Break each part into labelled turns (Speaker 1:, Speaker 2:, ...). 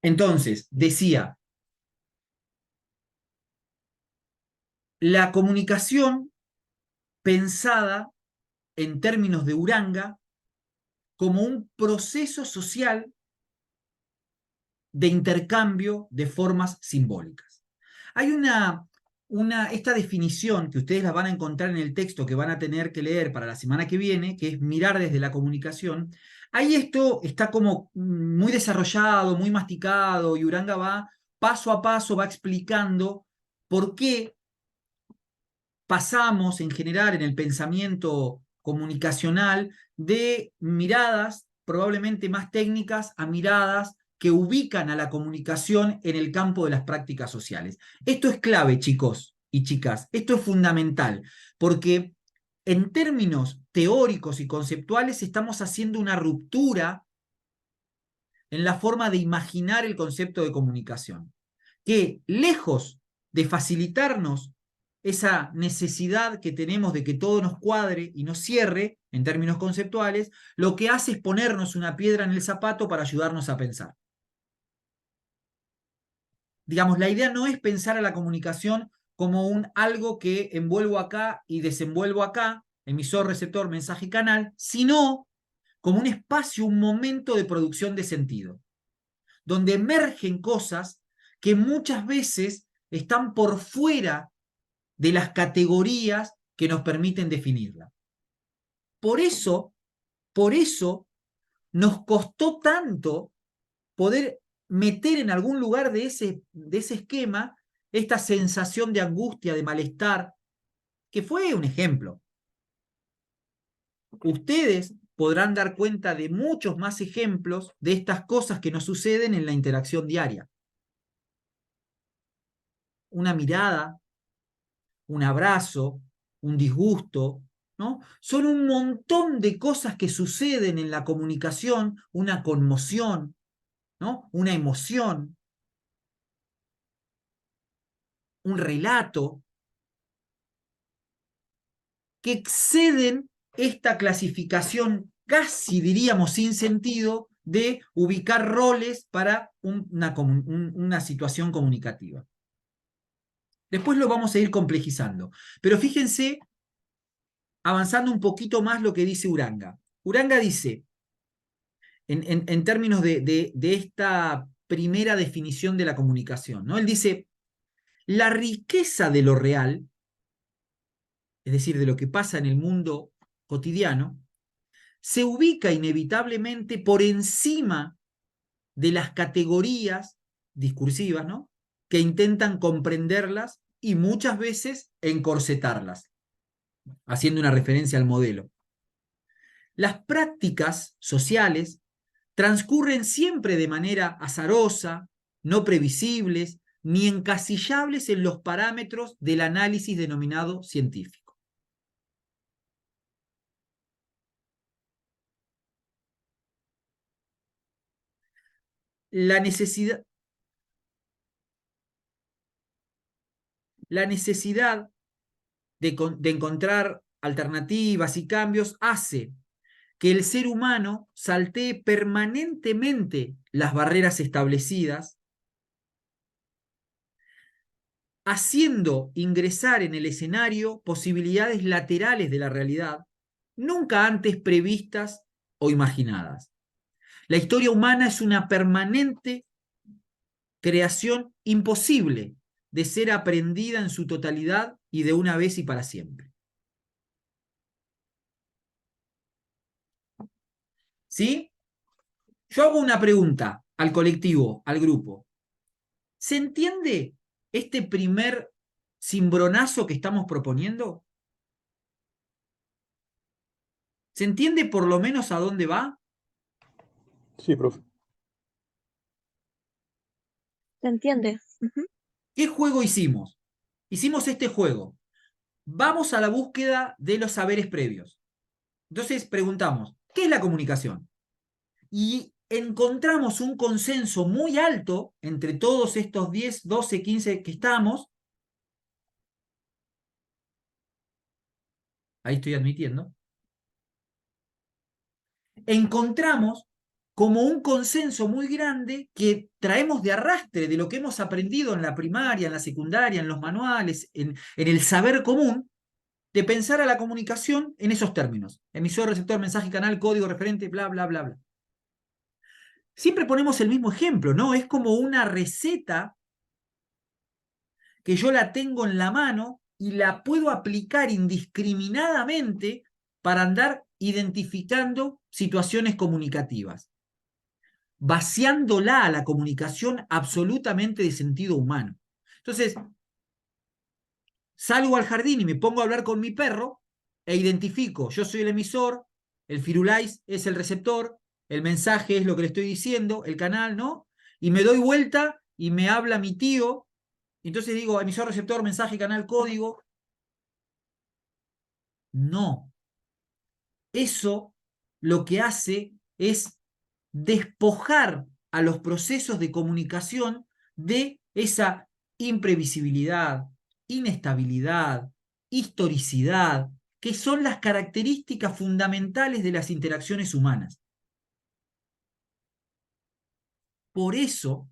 Speaker 1: Entonces, decía, la comunicación pensada en términos de Uranga como un proceso social de intercambio de formas simbólicas. Hay esta definición que ustedes la van a encontrar en el texto que van a tener que leer para la semana que viene, que es mirar desde la comunicación. Ahí esto está como muy desarrollado, muy masticado, y Uranga va paso a paso, va explicando por qué pasamos en general en el pensamiento comunicacional de miradas probablemente más técnicas a miradas que ubican a la comunicación en el campo de las prácticas sociales. Esto es clave, chicos y chicas, esto es fundamental, porque en términos teóricos y conceptuales estamos haciendo una ruptura en la forma de imaginar el concepto de comunicación, que lejos de facilitarnos esa necesidad que tenemos de que todo nos cuadre y nos cierre en términos conceptuales, lo que hace es ponernos una piedra en el zapato para ayudarnos a pensar. Digamos, la idea no es pensar a la comunicación como un algo que envuelvo acá y desenvuelvo acá, emisor, receptor, mensaje, canal, sino como un espacio, un momento de producción de sentido, donde emergen cosas que muchas veces están por fuera de las categorías que nos permiten definirla. Por eso, por eso nos costó tanto poder meter en algún lugar de ese esquema esta sensación de angustia, de malestar, que fue un ejemplo. Ustedes podrán dar cuenta de muchos más ejemplos de estas cosas que nos suceden en la interacción diaria. Una mirada, un abrazo, un disgusto, ¿no? Son un montón de cosas que suceden en la comunicación, una conmoción, ¿no? Una emoción, un relato, que exceden esta clasificación casi diríamos sin sentido de ubicar roles para una situación comunicativa. Después lo vamos a ir complejizando. Pero fíjense, avanzando un poquito más lo que dice Uranga. Uranga dice, en términos de esta primera definición de la comunicación, ¿no? Él dice, la riqueza de lo real, es decir, de lo que pasa en el mundo cotidiano, se ubica inevitablemente por encima de las categorías discursivas, ¿no? Que intentan comprenderlas y muchas veces encorsetarlas, haciendo una referencia al modelo. Las prácticas sociales transcurren siempre de manera azarosa, no previsibles, ni encasillables en los parámetros del análisis denominado científico. La necesidad, la necesidad de encontrar alternativas y cambios hace que el ser humano saltee permanentemente las barreras establecidas, haciendo ingresar en el escenario posibilidades laterales de la realidad, nunca antes previstas o imaginadas. La historia humana es una permanente creación imposible de ser aprendida en su totalidad y de una vez y para siempre. ¿Sí? Yo hago una pregunta al colectivo, al grupo. ¿Se entiende este primer cimbronazo que estamos proponiendo? ¿Se entiende por lo menos a dónde va?
Speaker 2: Sí, profe.
Speaker 3: ¿Se entiende? Ujú.
Speaker 1: ¿Qué juego hicimos? Hicimos este juego. Vamos a la búsqueda de los saberes previos. Entonces preguntamos, ¿qué es la comunicación? Y encontramos un consenso muy alto entre todos estos 10, 12, 15 que estamos. Ahí estoy admitiendo. Encontramos como un consenso muy grande que traemos de arrastre de lo que hemos aprendido en la primaria, en la secundaria, en los manuales, en el saber común, de pensar a la comunicación en esos términos. Emisor, receptor, mensaje, canal, código, referente, bla, bla, bla, bla. Siempre ponemos el mismo ejemplo, ¿no? Es como una receta que yo la tengo en la mano y la puedo aplicar indiscriminadamente para andar identificando situaciones comunicativas, vaciándola a la comunicación absolutamente de sentido humano. Entonces, salgo al jardín y me pongo a hablar con mi perro e identifico, yo soy el emisor, el firulais es el receptor, el mensaje es lo que le estoy diciendo, el canal, ¿no? Y me doy vuelta y me habla mi tío, entonces digo, emisor, receptor, mensaje, canal, código. No. Eso lo que hace es despojar a los procesos de comunicación de esa imprevisibilidad, inestabilidad, historicidad, que son las características fundamentales de las interacciones humanas. Por eso,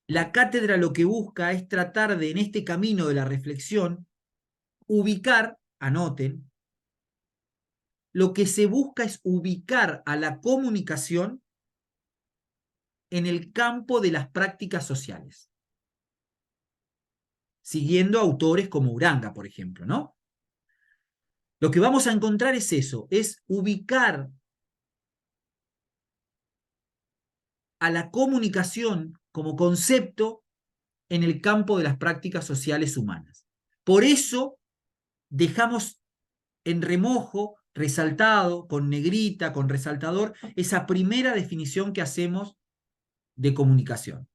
Speaker 1: la cátedra lo que busca es tratar de, en este camino de la reflexión, ubicar, anoten, lo que se busca es ubicar a la comunicación en el campo de las prácticas sociales, siguiendo autores como Uranga, por ejemplo, ¿no? Lo que vamos a encontrar es eso, es ubicar a la comunicación como concepto en el campo de las prácticas sociales humanas. Por eso dejamos en remojo, resaltado, con negrita, con resaltador, esa primera definición que hacemos de comunicación,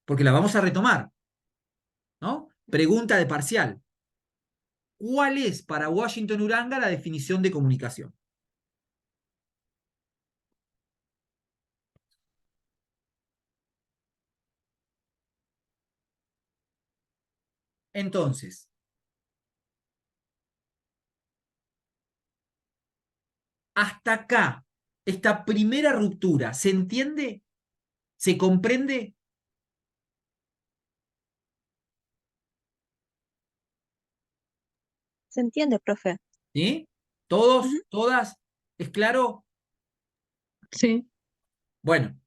Speaker 1: porque la vamos a retomar, ¿no? Pregunta de parcial. ¿Cuál es para Washington Uranga la definición de comunicación? Entonces, hasta acá, esta primera ruptura, ¿se entiende? ¿Se comprende?
Speaker 3: ¿Se entiende, profe?
Speaker 1: ¿Sí? ¿Todos?
Speaker 3: Ujú.
Speaker 1: ¿Todas? ¿Es claro?
Speaker 4: Sí.
Speaker 1: Bueno,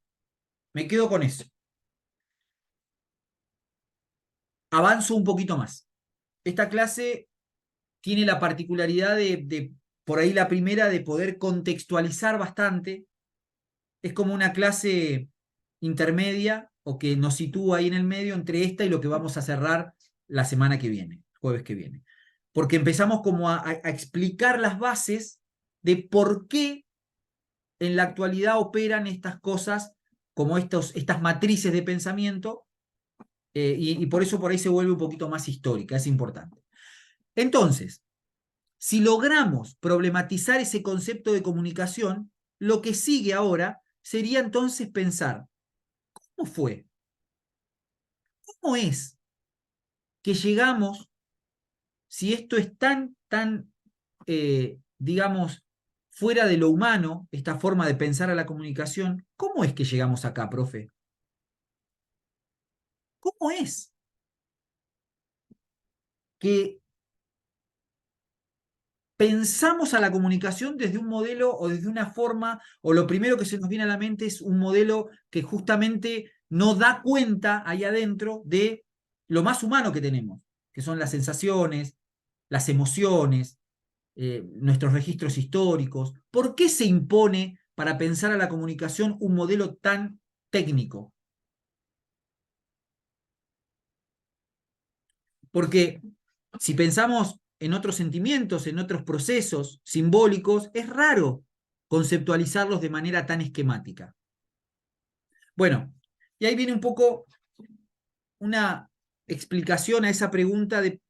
Speaker 1: me quedo con eso. Avanzo un poquito más. Esta clase tiene la particularidad por ahí la primera, de poder contextualizar bastante. Es como una clase intermedia o que nos sitúa ahí en el medio entre esta y lo que vamos a cerrar la semana que viene, jueves que viene. Porque empezamos como a explicar las bases de por qué en la actualidad operan estas cosas como estas matrices de pensamiento, y por eso por ahí se vuelve un poquito más histórica, es importante. Entonces, si logramos problematizar ese concepto de comunicación, lo que sigue ahora sería entonces pensar, ¿cómo fue? ¿Cómo es que llegamos, si esto es tan, digamos, fuera de lo humano, esta forma de pensar a la comunicación, ¿cómo es que llegamos acá, profe? ¿Cómo es que pensamos a la comunicación desde un modelo o desde una forma, o lo primero que se nos viene a la mente es un modelo que justamente no da cuenta ahí adentro de lo más humano que tenemos, que son las sensaciones, las emociones, nuestros registros históricos? ¿Por qué se impone para pensar a la comunicación un modelo tan técnico? Porque si pensamos en otros sentimientos, en otros procesos simbólicos, es raro conceptualizarlos de manera tan esquemática. Bueno, y ahí viene un poco una explicación a esa pregunta de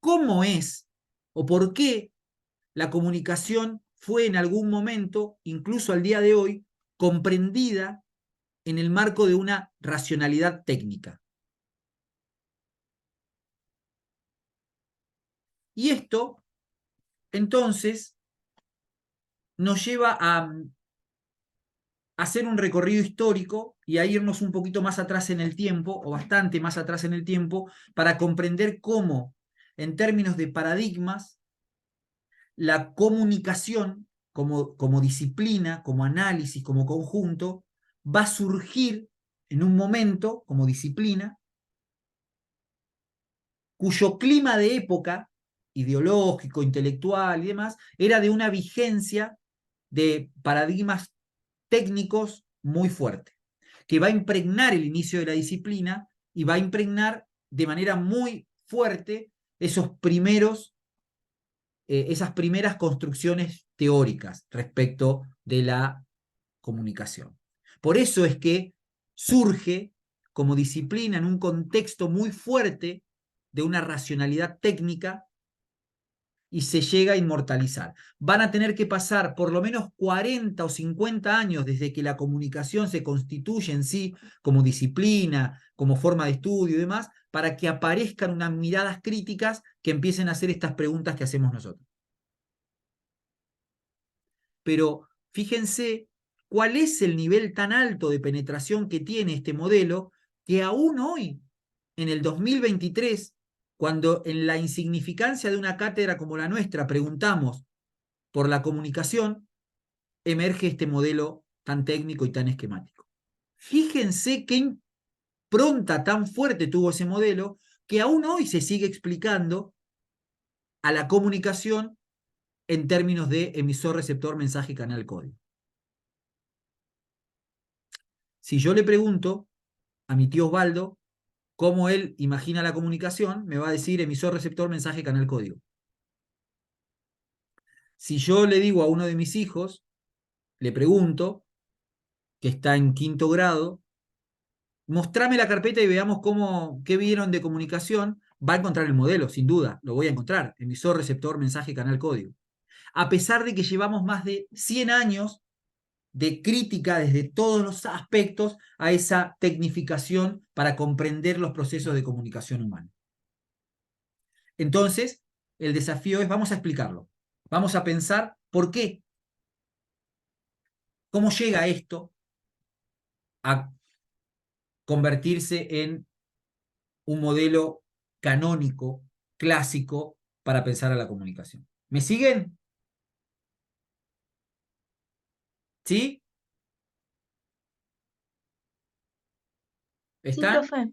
Speaker 1: cómo es o por qué la comunicación fue en algún momento, incluso al día de hoy, comprendida en el marco de una racionalidad técnica. Y esto, entonces, nos lleva a hacer un recorrido histórico y a irnos un poquito más atrás en el tiempo, o bastante más atrás en el tiempo, para comprender cómo, en términos de paradigmas, la comunicación como disciplina, como análisis, como conjunto, va a surgir en un momento como disciplina, cuyo clima de época, ideológico, intelectual y demás, era de una vigencia de paradigmas técnicos muy fuerte, que va a impregnar el inicio de la disciplina y va a impregnar de manera muy fuerte esas primeras construcciones teóricas respecto de la comunicación. Por eso es que surge como disciplina en un contexto muy fuerte de una racionalidad técnica y se llega a inmortalizar. Van a tener que pasar por lo menos 40 o 50 años desde que la comunicación se constituye en sí como disciplina, como forma de estudio y demás, para que aparezcan unas miradas críticas que empiecen a hacer estas preguntas que hacemos nosotros. Pero fíjense cuál es el nivel tan alto de penetración que tiene este modelo, que aún hoy, en el 2023, cuando en la insignificancia de una cátedra como la nuestra preguntamos por la comunicación, emerge este modelo tan técnico y tan esquemático. Fíjense qué impronta tan fuerte tuvo ese modelo, que aún hoy se sigue explicando a la comunicación en términos de emisor, receptor, mensaje, canal, código. Si yo le pregunto a mi tío Osvaldo cómo él imagina la comunicación, me va a decir emisor, receptor, mensaje, canal, código. Si yo le digo a uno de mis hijos, le pregunto, que está en 5º grado, mostrame la carpeta y veamos qué vieron de comunicación, va a encontrar el modelo, sin duda, lo voy a encontrar, emisor, receptor, mensaje, canal, código. A pesar de que llevamos más de 100 años de crítica desde todos los aspectos a esa tecnificación para comprender los procesos de comunicación humana. Entonces, el desafío es, vamos a explicarlo. Vamos a pensar por qué. ¿Cómo llega esto a convertirse en un modelo canónico, clásico, para pensar a la comunicación? ¿Me siguen? ¿Sí?
Speaker 3: Sí,
Speaker 1: ¿Están?
Speaker 3: profe.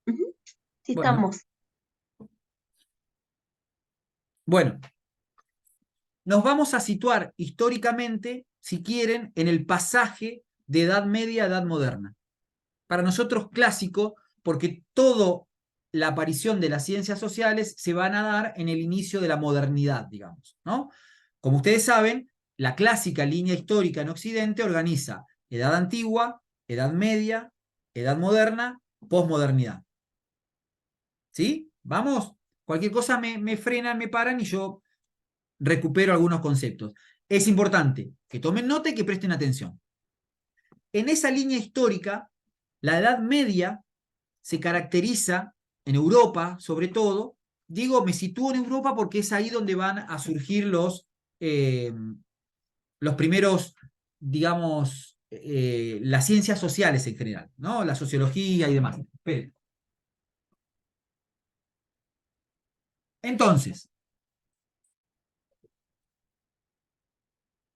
Speaker 3: Ujú. Sí,
Speaker 1: Bueno,
Speaker 3: estamos.
Speaker 1: bueno, nos vamos a situar históricamente, si quieren, en el pasaje de Edad Media a Edad Moderna. Para nosotros clásico, porque toda la aparición de las ciencias sociales se van a dar en el inicio de la modernidad, digamos, ¿no? Como ustedes saben, la clásica línea histórica en Occidente organiza Edad Antigua, Edad Media, Edad Moderna, Posmodernidad. ¿Sí? ¿Vamos? Cualquier cosa me frenan, me paran y yo recupero algunos conceptos. Es importante que tomen nota y que presten atención. En esa línea histórica, la Edad Media se caracteriza en Europa, sobre todo. Digo, me sitúo en Europa porque es ahí donde van a surgir los primeros, digamos, las ciencias sociales en general, ¿no? La sociología y demás. Pero, entonces,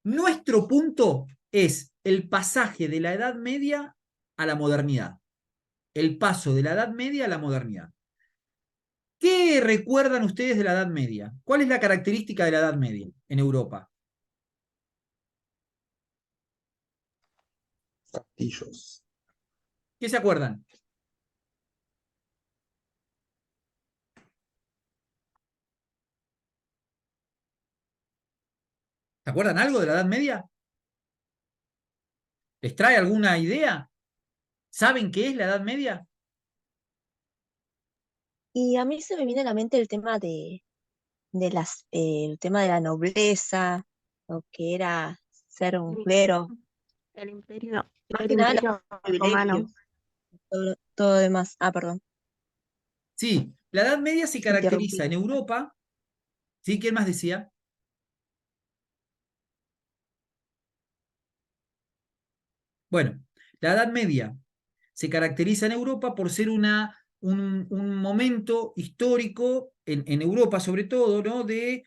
Speaker 1: nuestro punto es el pasaje de la Edad Media a la modernidad. El paso de la Edad Media a la modernidad. ¿Qué recuerdan ustedes de la Edad Media? ¿Cuál es la característica de la Edad Media en Europa?
Speaker 2: Castillos.
Speaker 1: ¿Qué se acuerdan? ¿Se acuerdan algo de la Edad Media? ¿Les trae alguna idea? ¿Saben qué es la Edad Media?
Speaker 3: Y a mí se me viene a la mente el tema el tema de la nobleza, lo que era ser un
Speaker 4: El,
Speaker 3: clero,
Speaker 4: el imperio,
Speaker 3: más
Speaker 4: el
Speaker 3: que nada los
Speaker 4: imperio romano.
Speaker 3: privilegios, todo demás. Ah, perdón,
Speaker 1: Sí, la Edad Media se caracteriza
Speaker 3: interrumpí.
Speaker 1: en Europa. ¿Sí? ¿Quién más decía? Bueno, la Edad Media se caracteriza en Europa por ser un momento histórico, en Europa sobre todo, ¿no? De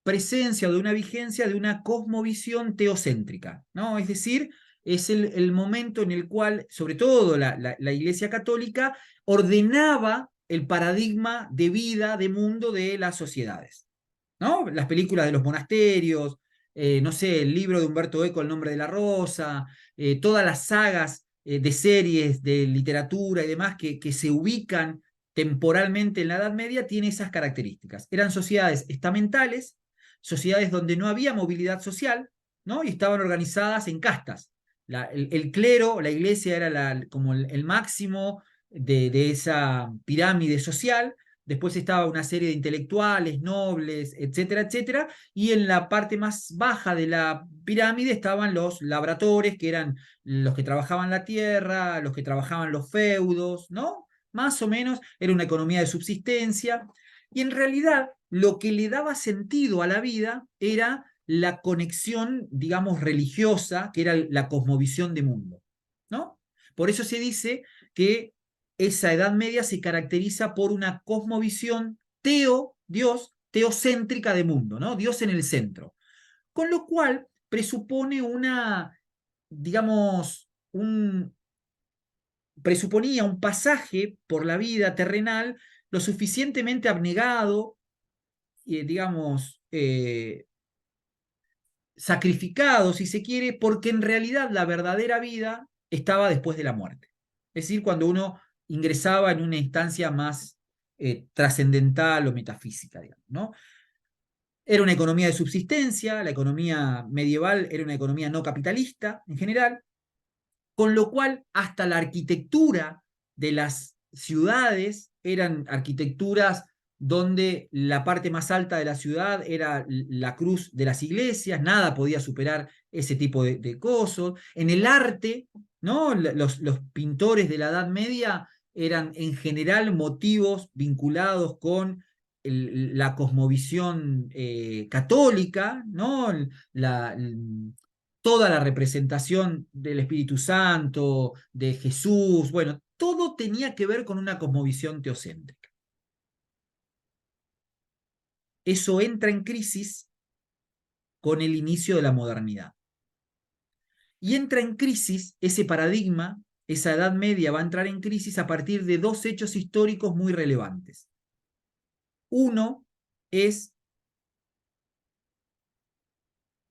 Speaker 1: presencia o de una vigencia de una cosmovisión teocéntrica, ¿no? Es decir, es el momento en el cual, sobre todo la Iglesia Católica, ordenaba el paradigma de vida, de mundo de las sociedades, ¿no? Las películas de los monasterios, no sé, el libro de Humberto Eco, El nombre de la rosa, todas las sagas de series, de literatura y demás que se ubican temporalmente en la Edad Media, tiene esas características. Eran sociedades estamentales, sociedades donde no había movilidad social, ¿no? Y estaban organizadas en castas. El clero, la iglesia era como el máximo de esa pirámide social. Después estaba una serie de intelectuales, nobles, etcétera, etcétera, y en la parte más baja de la pirámide estaban los labradores, que eran los que trabajaban la tierra, los que trabajaban los feudos, ¿no? Más o menos era una economía de subsistencia, y en realidad lo que le daba sentido a la vida era la conexión, digamos, religiosa, que era la cosmovisión de mundo, ¿no? Por eso se dice que esa Edad Media se caracteriza por una cosmovisión Dios, teocéntrica de mundo, ¿no? Dios en el centro. Con lo cual presupone digamos, presuponía un pasaje por la vida terrenal lo suficientemente abnegado, digamos, sacrificado, si se quiere, porque en realidad la verdadera vida estaba después de la muerte. Es decir, cuando uno ingresaba en una instancia más trascendental o metafísica, digamos, ¿no? Era una economía de subsistencia, la economía medieval era una economía no capitalista en general, con lo cual hasta la arquitectura de las ciudades eran arquitecturas donde la parte más alta de la ciudad era la cruz de las iglesias, nada podía superar ese tipo de cosas. En el arte, ¿no? Los pintores de la Edad Media eran en general motivos vinculados con la cosmovisión católica, ¿no? Toda la representación del Espíritu Santo, de Jesús, bueno, todo tenía que ver con una cosmovisión teocéntrica. Eso entra en crisis con el inicio de la modernidad. Y entra en crisis ese paradigma, esa Edad Media va a entrar en crisis a partir de dos hechos históricos muy relevantes. Uno es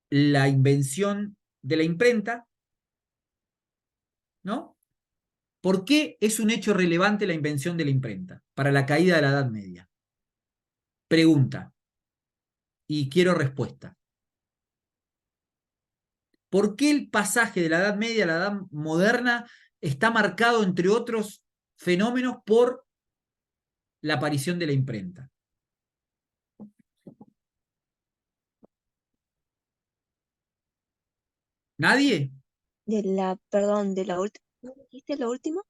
Speaker 1: la invención de la imprenta, ¿no? ¿Por qué es un hecho relevante la invención de la imprenta para la caída de la Edad Media? Pregunta, y quiero respuesta. ¿Por qué el pasaje de la Edad Media a la Edad Moderna está marcado, entre otros fenómenos, por la aparición de la imprenta? ¿Nadie?
Speaker 3: Perdón, de la última. ¿No dijiste lo último?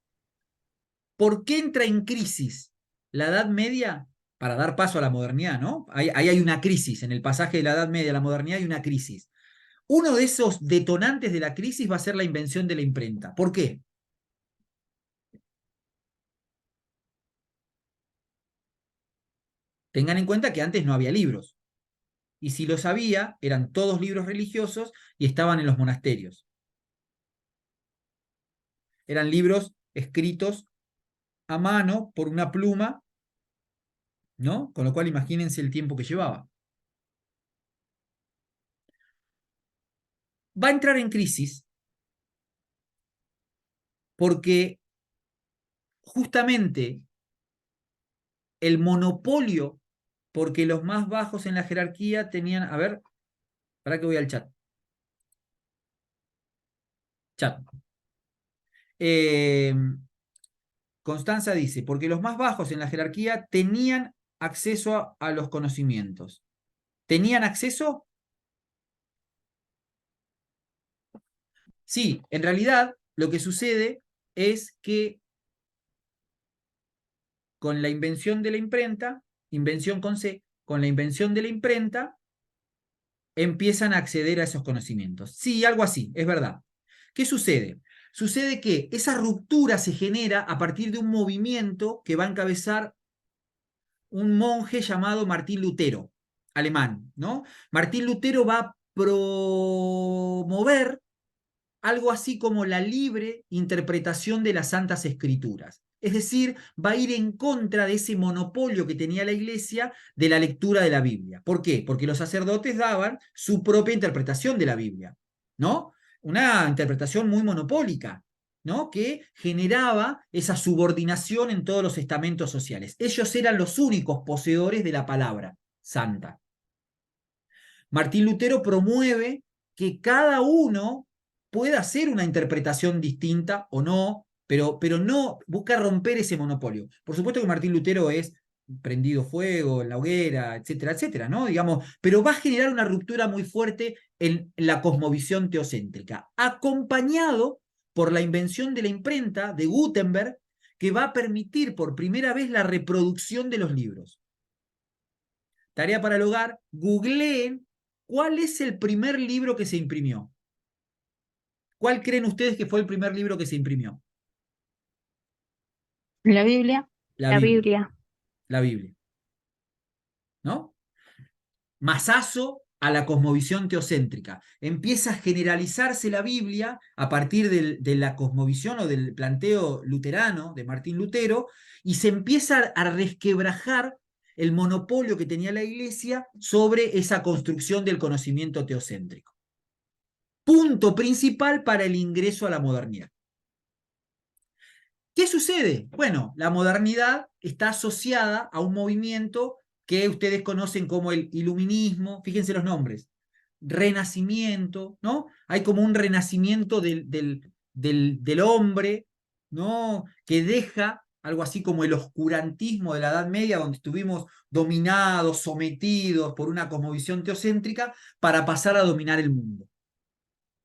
Speaker 1: ¿Por qué entra en crisis la Edad Media para dar paso a la modernidad, ¿no? Ahí hay una crisis, en el pasaje de la Edad Media a la modernidad hay una crisis. Uno de esos detonantes de la crisis va a ser la invención de la imprenta. ¿Por qué? Tengan en cuenta que antes no había libros. Y si los había, eran todos libros religiosos y estaban en los monasterios. Eran libros escritos a mano por una pluma, ¿no? Con lo cual imagínense el tiempo que llevaba. Va a entrar en crisis porque justamente el monopolio, porque los más bajos en la jerarquía tenían, a ver, para que voy al chat. Chat. Constanza dice, porque los más bajos en la jerarquía tenían acceso a los conocimientos. ¿Tenían acceso? Sí, en realidad lo que sucede es que con la invención de la imprenta, invención con C, con la invención de la imprenta, empiezan a acceder a esos conocimientos. Sí, algo así, es verdad. ¿Qué sucede? Sucede que esa ruptura se genera a partir de un movimiento que va a encabezar un monje llamado Martín Lutero, alemán, ¿no? Martín Lutero va a promover algo así como la libre interpretación de las Santas Escrituras. Es decir, va a ir en contra de ese monopolio que tenía la Iglesia de la lectura de la Biblia. ¿Por qué? Porque los sacerdotes daban su propia interpretación de la Biblia, ¿no? Una interpretación muy monopólica, ¿no? Que generaba esa subordinación en todos los estamentos sociales. Ellos eran los únicos poseedores de la palabra santa. Martín Lutero promueve que cada uno pueda hacer una interpretación distinta o no, pero no busca romper ese monopolio. Por supuesto que Martín Lutero es prendido fuego en la hoguera, etcétera, etcétera, ¿no? Digamos, pero va a generar una ruptura muy fuerte en la cosmovisión teocéntrica, acompañado por la invención de la imprenta de Gutenberg, que va a permitir por primera vez la reproducción de los libros. Tarea para el hogar, googleen cuál es el primer libro que se imprimió. ¿Cuál creen ustedes que fue el primer libro que se imprimió?
Speaker 4: La Biblia.
Speaker 1: La
Speaker 3: La
Speaker 1: Biblia.
Speaker 3: Biblia.
Speaker 1: La Biblia. ¿No? Masazo a la cosmovisión teocéntrica. Empieza a generalizarse la Biblia a partir de la cosmovisión o del planteo luterano de Martín Lutero y se empieza a resquebrajar el monopolio que tenía la Iglesia sobre esa construcción del conocimiento teocéntrico. Punto principal para el ingreso a la modernidad. ¿Qué sucede? Bueno, la modernidad está asociada a un movimiento que ustedes conocen como el iluminismo, fíjense los nombres, renacimiento, ¿no? Hay como un renacimiento del hombre, ¿no? Que deja algo así como el oscurantismo de la Edad Media, donde estuvimos dominados, sometidos por una cosmovisión teocéntrica, para pasar a dominar el mundo.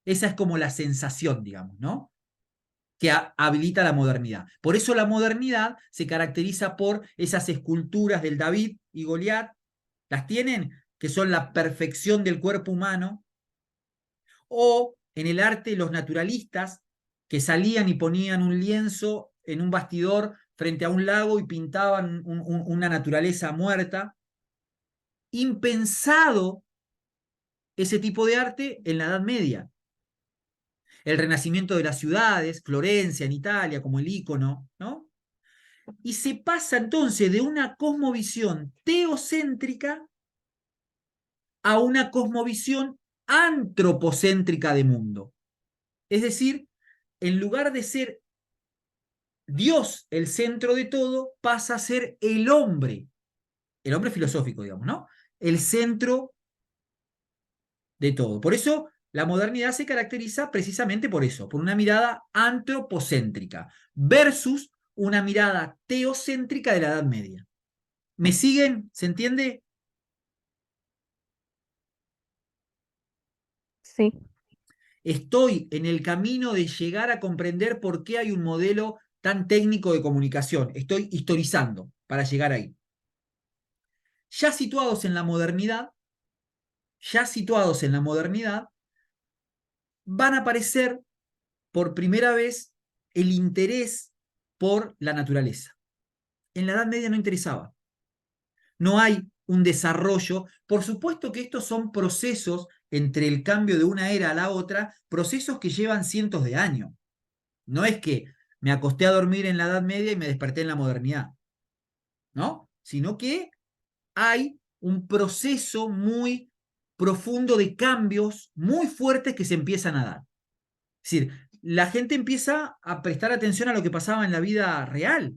Speaker 1: Esa es como la sensación, digamos, ¿no? Que habilita la modernidad. Por eso la modernidad se caracteriza por esas esculturas del David y Goliat, ¿las tienen? Que son la perfección del cuerpo humano, o en el arte los naturalistas que salían y ponían un lienzo en un bastidor frente a un lago y pintaban una naturaleza muerta. Impensado ese tipo de arte en la Edad Media. El renacimiento de las ciudades, Florencia en Italia como el ícono, ¿no? Y se pasa entonces de una cosmovisión teocéntrica a una cosmovisión antropocéntrica de mundo. Es decir, en lugar de ser Dios el centro de todo, pasa a ser el hombre filosófico, digamos, ¿no? El centro de todo. Por eso la modernidad se caracteriza precisamente por eso, por una mirada antropocéntrica versus una mirada teocéntrica de la Edad Media. ¿Me siguen? ¿Se entiende?
Speaker 4: Sí.
Speaker 1: Estoy en el camino de llegar a comprender por qué hay un modelo tan técnico de comunicación. Estoy historizando para llegar ahí. Ya situados en la modernidad, van a aparecer por primera vez el interés por la naturaleza. En la Edad Media no interesaba. No hay un desarrollo. Por supuesto que estos son procesos entre el cambio de una era a la otra, procesos que llevan cientos de años. No es que me acosté a dormir en la Edad Media y me desperté en la modernidad, ¿no? Sino que hay un proceso muy profundo de cambios muy fuertes que se empiezan a dar. Es decir, la gente empieza a prestar atención a lo que pasaba en la vida real,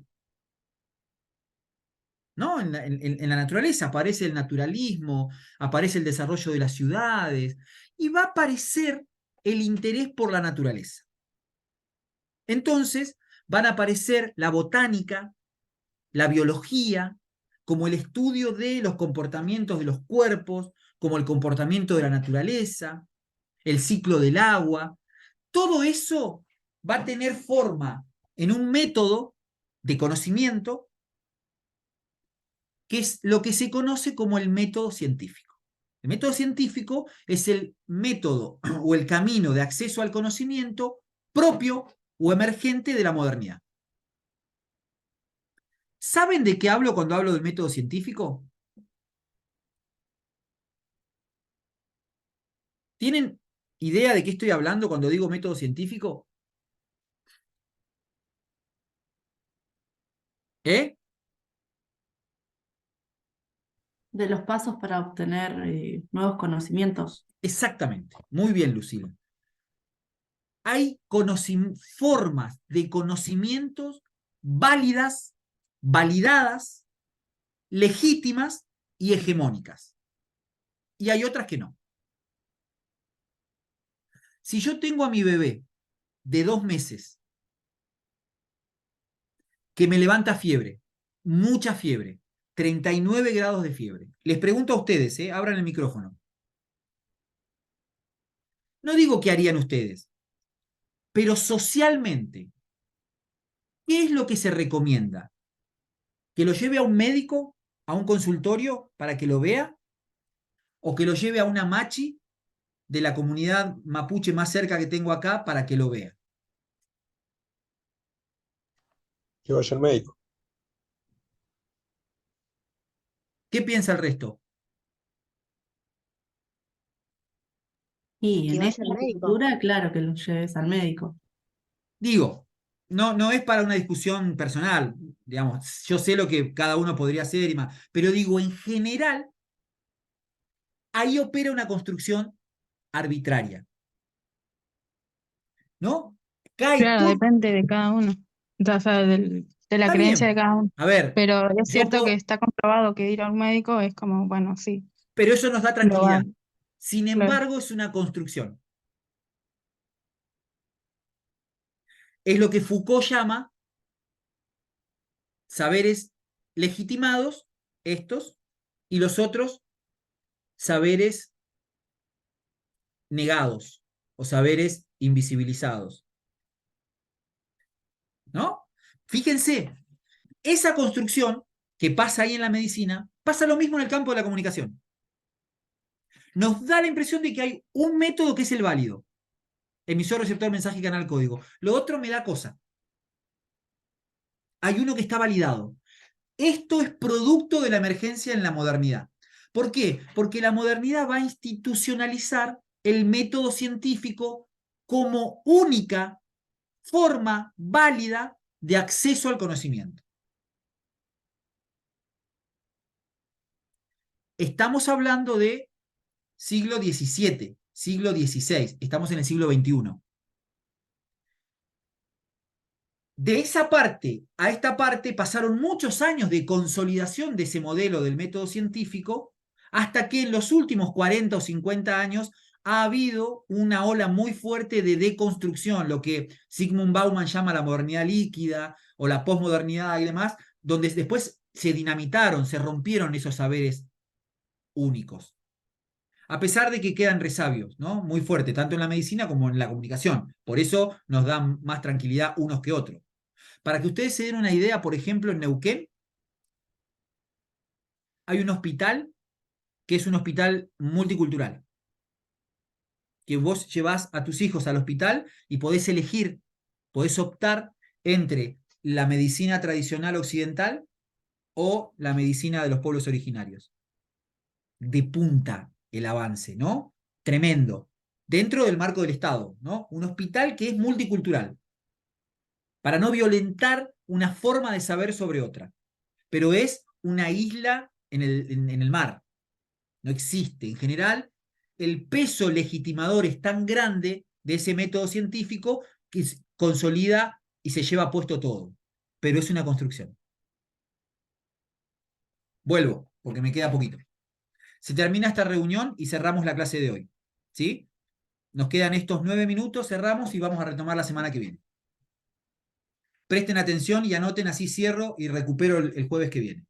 Speaker 1: ¿no? En la naturaleza aparece el naturalismo, aparece el desarrollo de las ciudades y va a aparecer el interés por la naturaleza. Entonces van a aparecer la botánica, la biología, como el estudio de los comportamientos de los cuerpos, como el comportamiento de la naturaleza, el ciclo del agua. Todo eso va a tener forma en un método de conocimiento que es lo que se conoce como el método científico. El método científico es el método o el camino de acceso al conocimiento propio o emergente de la modernidad. ¿Saben de qué hablo cuando hablo del método científico? ¿Tienen idea de qué estoy hablando cuando digo método científico? ¿Eh?
Speaker 5: De los pasos para obtener nuevos conocimientos.
Speaker 1: Exactamente. Muy bien, Lucila. Hay formas de conocimientos válidas, validadas, legítimas y hegemónicas. Y hay otras que no. Si yo tengo a mi bebé de 2 meses que me levanta fiebre, mucha fiebre, 39 grados de fiebre, les pregunto a ustedes, abran el micrófono. No digo qué harían ustedes, pero socialmente, ¿qué es lo que se recomienda? ¿Que lo lleve a un médico, a un consultorio para que lo vea? ¿O que lo lleve a una machi de la comunidad mapuche más cerca que tengo acá para que lo vea?
Speaker 2: Que vaya al médico.
Speaker 1: ¿Qué piensa el resto?
Speaker 5: Y
Speaker 3: Que
Speaker 5: en
Speaker 3: vaya
Speaker 5: esta
Speaker 3: al médico.
Speaker 5: cultura, claro que lo lleves al médico.
Speaker 1: Digo, no es para una discusión personal, digamos, yo sé lo que cada uno podría hacer y más, pero digo, en general, ahí opera una construcción arbitraria, ¿no? Cae
Speaker 4: Claro,
Speaker 1: todo,
Speaker 4: depende de cada uno. O sea, de la
Speaker 1: está
Speaker 4: creencia de
Speaker 1: bien.
Speaker 4: cada uno.
Speaker 1: A ver,
Speaker 4: Pero es
Speaker 1: yo
Speaker 4: cierto que
Speaker 1: puedo,
Speaker 4: está comprobado que ir a un médico es como, bueno, sí,
Speaker 1: pero eso nos da
Speaker 4: lo
Speaker 1: tranquilidad.
Speaker 4: va,
Speaker 1: Sin
Speaker 4: claro.
Speaker 1: embargo, es una construcción. Es lo que Foucault llama saberes legitimados, estos, y los otros saberes negados o saberes invisibilizados, ¿no? Fíjense, esa construcción que pasa ahí en la medicina, pasa lo mismo en el campo de la comunicación. Nos da la impresión de que hay un método que es el válido. Emisor, receptor, mensaje, canal, código. Lo otro me da cosa. Hay uno que está validado. Esto es producto de la emergencia en la modernidad. ¿Por qué? Porque la modernidad va a institucionalizar el método científico como única forma válida de acceso al conocimiento. Estamos hablando de siglo XVII, siglo XVI, estamos en el siglo XXI. De esa parte a esta parte pasaron muchos años de consolidación de ese modelo del método científico, hasta que en los últimos 40 o 50 años ha habido una ola muy fuerte de deconstrucción, lo que Zygmunt Bauman llama la modernidad líquida o la posmodernidad y demás, donde después se dinamitaron, se rompieron esos saberes únicos. A pesar de que quedan resabios, ¿no? Muy fuerte, tanto en la medicina como en la comunicación. Por eso nos dan más tranquilidad unos que otros. Para que ustedes se den una idea, por ejemplo, en Neuquén hay un hospital que es un hospital multicultural, que vos llevás a tus hijos al hospital y podés elegir, podés optar entre la medicina tradicional occidental o la medicina de los pueblos originarios. De punta el avance, ¿no? Tremendo. Dentro del marco del Estado, ¿no? Un hospital que es multicultural, para no violentar una forma de saber sobre otra, pero es una isla en el mar, no existe. En general, el peso legitimador es tan grande de ese método científico que consolida y se lleva puesto todo, pero es una construcción. Vuelvo, porque me queda poquito. Se termina esta reunión y cerramos la clase de hoy, ¿sí? Nos quedan estos 9 minutos, cerramos y vamos a retomar la semana que viene. Presten atención y anoten, así cierro y recupero el jueves que viene.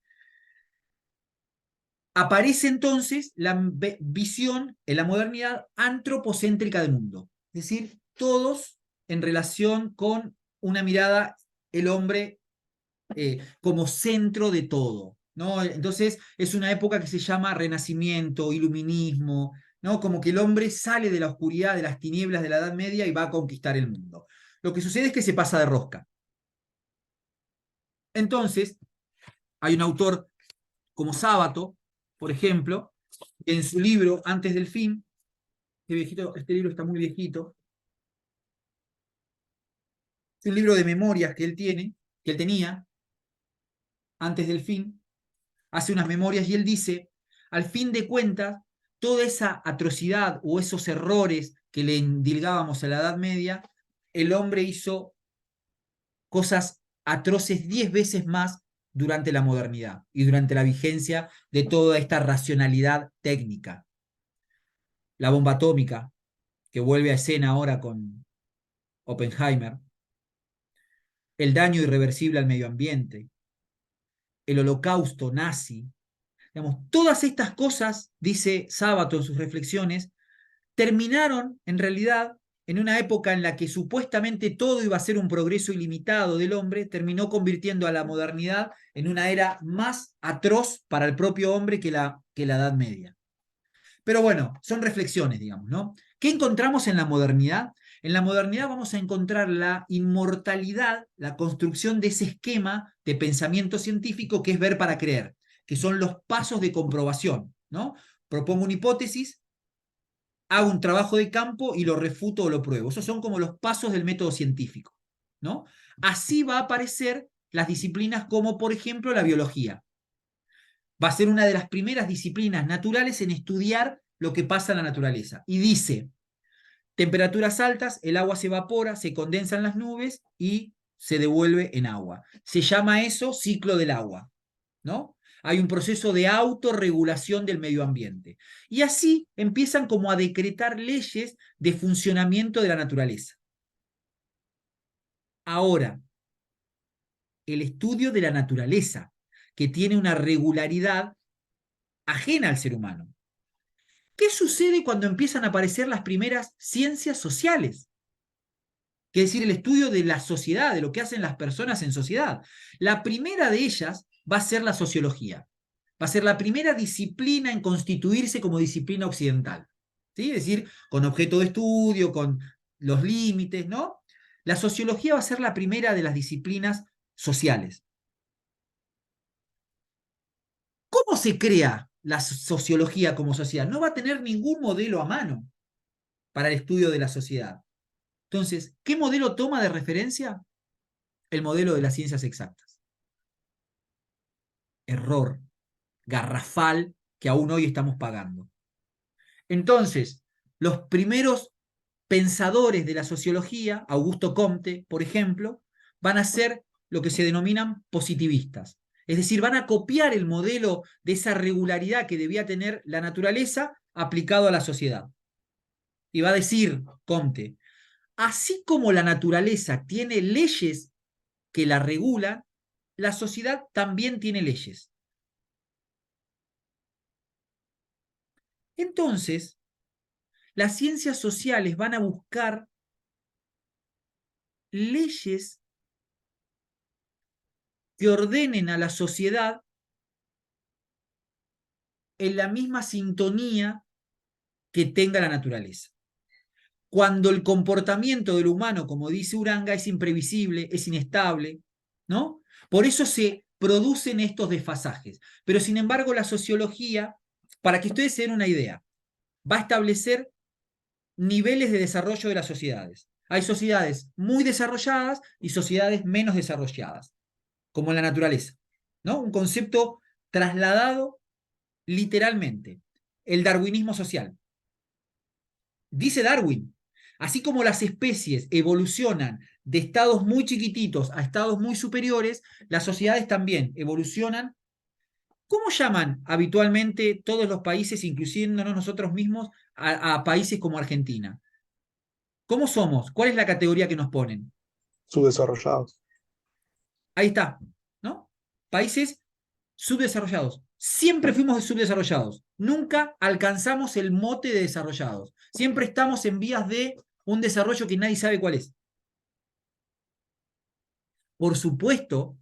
Speaker 1: Aparece entonces la visión en la modernidad antropocéntrica del mundo, es decir, todos en relación con una mirada, el hombre como centro de todo, ¿no? Entonces es una época que se llama Renacimiento, Iluminismo, ¿no? Como que el hombre sale de la oscuridad, de las tinieblas de la Edad Media y va a conquistar el mundo. Lo que sucede es que se pasa de rosca. Entonces, hay un autor como Sábato, por ejemplo, que en su libro Antes del Fin, este libro está muy viejito, es un libro de memorias que él tiene, que él tenía, Antes del Fin, hace unas memorias y él dice, al fin de cuentas, toda esa atrocidad o esos errores que le endilgábamos a la Edad Media, el hombre hizo cosas atroces 10 veces más durante la modernidad y durante la vigencia de toda esta racionalidad técnica. La bomba atómica, que vuelve a escena ahora con Oppenheimer, el daño irreversible al medio ambiente, el holocausto nazi, digamos, todas estas cosas, dice Sábato en sus reflexiones, terminaron en realidad en una época en la que supuestamente todo iba a ser un progreso ilimitado del hombre, terminó convirtiendo a la modernidad en una era más atroz para el propio hombre que la Edad Media. Pero bueno, son reflexiones, digamos, ¿no? ¿Qué encontramos en la modernidad? En la modernidad vamos a encontrar la inmortalidad, la construcción de ese esquema de pensamiento científico que es ver para creer, que son los pasos de comprobación, ¿no? Propongo una hipótesis, hago un trabajo de campo y lo refuto o lo pruebo. Esos son como los pasos del método científico, ¿no? Así va a aparecer las disciplinas como, por ejemplo, la biología. Va a ser una de las primeras disciplinas naturales en estudiar lo que pasa en la naturaleza. Y dice, temperaturas altas, el agua se evapora, se condensa en las nubes y se devuelve en agua. Se llama eso ciclo del agua, ¿no? Hay un proceso de autorregulación del medio ambiente. Y así empiezan como a decretar leyes de funcionamiento de la naturaleza. Ahora, el estudio de la naturaleza, que tiene una regularidad ajena al ser humano. ¿Qué sucede cuando empiezan a aparecer las primeras ciencias sociales? Que es decir, el estudio de la sociedad, de lo que hacen las personas en sociedad. La primera de ellas va a ser la sociología. Va a ser la primera disciplina en constituirse como disciplina occidental. ¿Sí? Es decir, con objeto de estudio, con los límites, ¿no? La sociología va a ser la primera de las disciplinas sociales. ¿Cómo se crea la sociología como sociedad? No va a tener ningún modelo a mano para el estudio de la sociedad. Entonces, ¿qué modelo toma de referencia? El modelo de las ciencias exactas. Error garrafal que aún hoy estamos pagando. Entonces, los primeros pensadores de la sociología, Augusto Comte, por ejemplo, van a ser lo que se denominan positivistas. Es decir, van a copiar el modelo de esa regularidad que debía tener la naturaleza aplicado a la sociedad. Y va a decir Comte, así como la naturaleza tiene leyes que la regulan, la sociedad también tiene leyes. Entonces, las ciencias sociales van a buscar leyes que ordenen a la sociedad en la misma sintonía que tenga la naturaleza. Cuando el comportamiento del humano, como dice Uranga, es imprevisible, es inestable, ¿no? Por eso se producen estos desfasajes. Pero sin embargo, la sociología, para que ustedes se den una idea, va a establecer niveles de desarrollo de las sociedades. Hay sociedades muy desarrolladas y sociedades menos desarrolladas, como en la naturaleza, ¿no? Un concepto trasladado literalmente. El darwinismo social. Dice Darwin, así como las especies evolucionan de estados muy chiquititos a estados muy superiores, las sociedades también evolucionan. ¿Cómo llaman habitualmente todos los países, incluyéndonos nosotros mismos, a países como Argentina? ¿Cómo somos? ¿Cuál es la categoría que nos ponen?
Speaker 2: Subdesarrollados.
Speaker 1: Ahí está, ¿no? Países subdesarrollados. Siempre fuimos subdesarrollados. Nunca alcanzamos el mote de desarrollados. Siempre estamos en vías de un desarrollo que nadie sabe cuál es. Por supuesto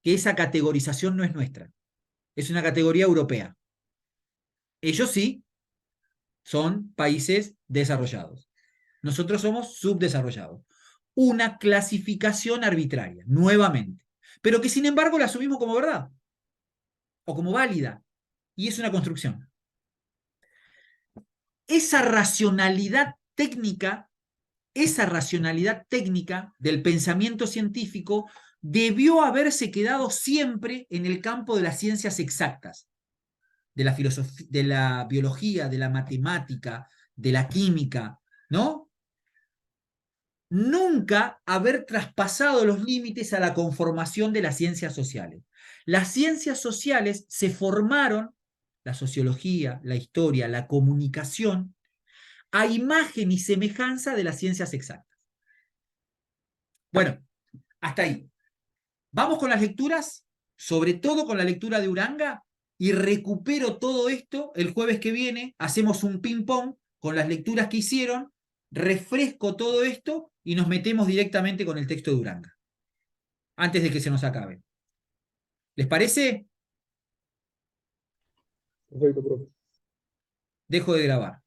Speaker 1: que esa categorización no es nuestra. es una categoría europea. Ellos sí son países desarrollados. Nosotros somos subdesarrollados. Una clasificación arbitraria, nuevamente, pero que sin embargo la asumimos como verdad o como válida, y es una construcción. Esa racionalidad técnica del pensamiento científico debió haberse quedado siempre en el campo de las ciencias exactas, de la filosofía, de la biología, de la matemática, de la química, ¿no? Nunca haber traspasado los límites a la conformación de las ciencias sociales. Las ciencias sociales se formaron, la sociología, la historia, la comunicación, a imagen y semejanza de las ciencias exactas. Bueno, hasta ahí. Vamos con las lecturas, sobre todo con la lectura de Uranga, y recupero todo esto el jueves que viene. Hacemos un ping-pong con las lecturas que hicieron, refresco todo esto y nos metemos directamente con el texto de Uranga, antes de que se nos acabe. ¿Les parece?
Speaker 2: Perfecto, profe.
Speaker 1: Dejo de grabar.